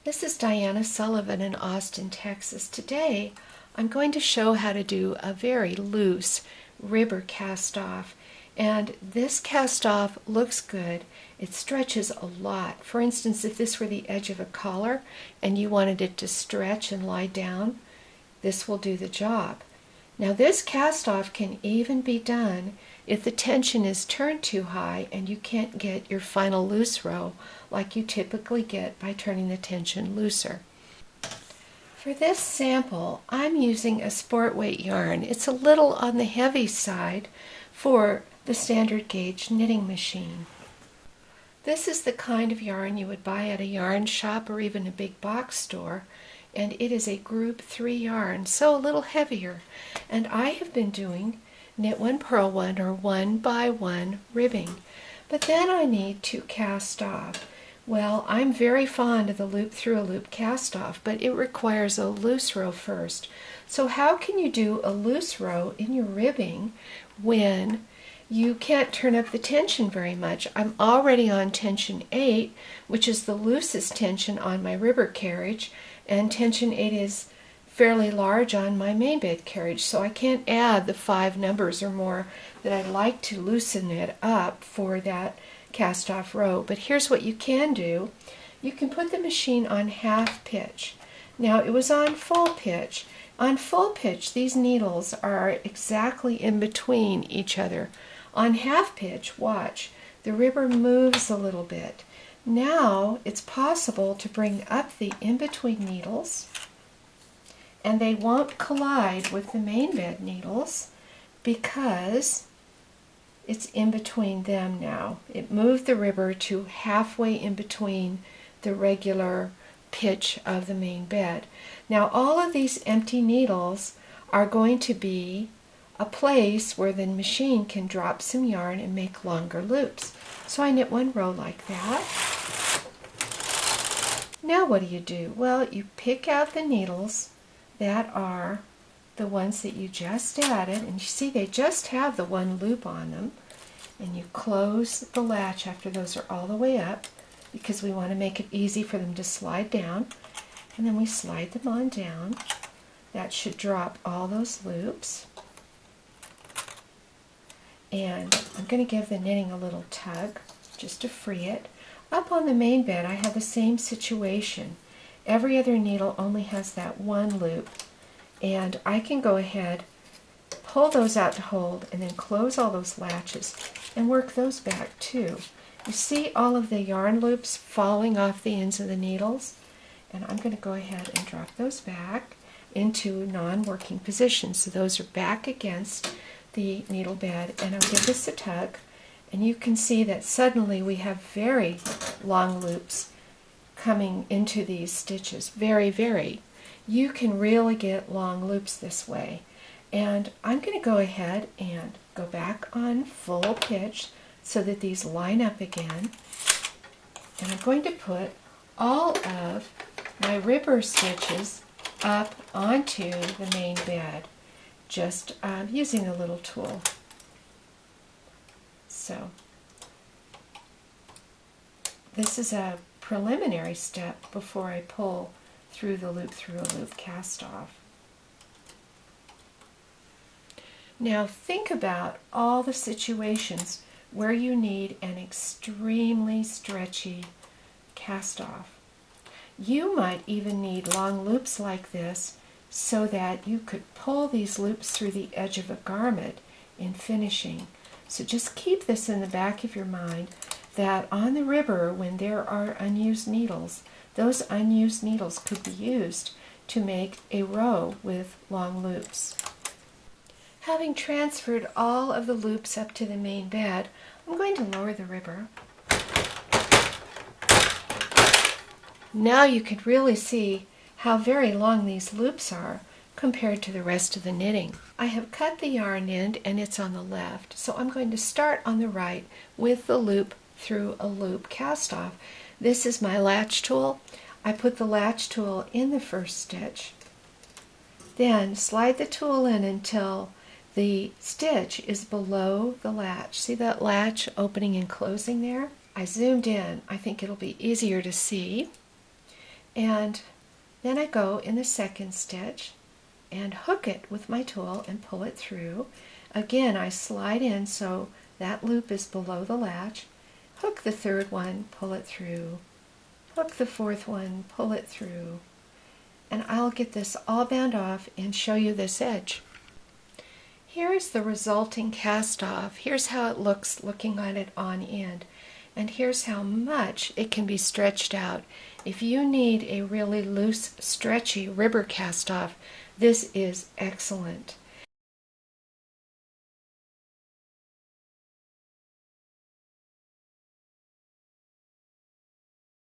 This is Diana Sullivan in Austin, Texas. Today I'm going to show how to do a very loose ribber cast off. And this cast off looks good. It stretches a lot. For instance, if this were the edge of a collar and you wanted it to stretch and lie down, this will do the job. Now this cast off can even be done if the tension is turned too high and you can't get your final loose row like you typically get by turning the tension looser. For this sample, I'm using a sport weight yarn. It's a little on the heavy side for the standard gauge knitting machine. This is the kind of yarn you would buy at a yarn shop or even a big box store, and it is a group 3 yarn, so a little heavier. And I have been doing knit one, purl one, or 1 by 1 ribbing. But then I need to cast off. Well, I'm very fond of the loop through a loop cast off, but it requires a loose row first. So how can you do a loose row in your ribbing when you can't turn up the tension very much? I'm already on tension 8, which is the loosest tension on my ribber carriage, and tension 8 is fairly large on my main bed carriage, so I can't add the 5 numbers or more that I'd like to loosen it up for that cast off row. But here's what you can do. You can put the machine on half pitch. Now it was on full pitch. On full pitch, these needles are exactly in between each other. On half pitch, watch, the ribber moves a little bit. Now it's possible to bring up the in-between needles, and they won't collide with the main bed needles because it's in between them now. It moved the ribber to halfway in between the regular pitch of the main bed. Now all of these empty needles are going to be a place where the machine can drop some yarn and make longer loops. So I knit one row like that. Now what do? Well, you pick out the needles that are the ones that you just added, and you see they just have the one loop on them, and you close the latch after those are all the way up because we want to make it easy for them to slide down, and then we slide them on down. That should drop all those loops. And I'm going to give the knitting a little tug just to free it. Up on the main bed I have the same situation. Every other needle only has that one loop, and I can go ahead, pull those out to hold, and then close all those latches and work those back too. You see all of the yarn loops falling off the ends of the needles, and I'm going to go ahead and drop those back into non-working position. So those are back against the needle bed, and I'll give this a tug, and you can see that suddenly we have very long loops coming into these stitches. Very. You can really get long loops this way. And I'm going to go ahead and go back on full pitch so that these line up again. And I'm going to put all of my ribber stitches up onto the main bed, just using a little tool. So this is a preliminary step before I pull through a loop cast off. Now think about all the situations where you need an extremely stretchy cast off. You might even need long loops like this so that you could pull these loops through the edge of a garment in finishing. So just keep this in the back of your mind, that on the ribber, when there are unused needles, those unused needles could be used to make a row with long loops. Having transferred all of the loops up to the main bed, I'm going to lower the ribber. Now you can really see how very long these loops are compared to the rest of the knitting. I have cut the yarn end and it's on the left, so I'm going to start on the right with the loop through a loop cast off. This is my latch tool. I put the latch tool in the first stitch, then slide the tool in until the stitch is below the latch. See that latch opening and closing there? I zoomed in. I think it'll be easier to see. And then I go in the second stitch and hook it with my tool and pull it through. Again, I slide in so that loop is below the latch. Hook the third one, pull it through. Hook the fourth one, pull it through. And I'll get this all bound off and show you this edge. Here is the resulting cast off. Here's how it looks looking at it on end. And here's how much it can be stretched out. If you need a really loose, stretchy ribber cast off, this is excellent.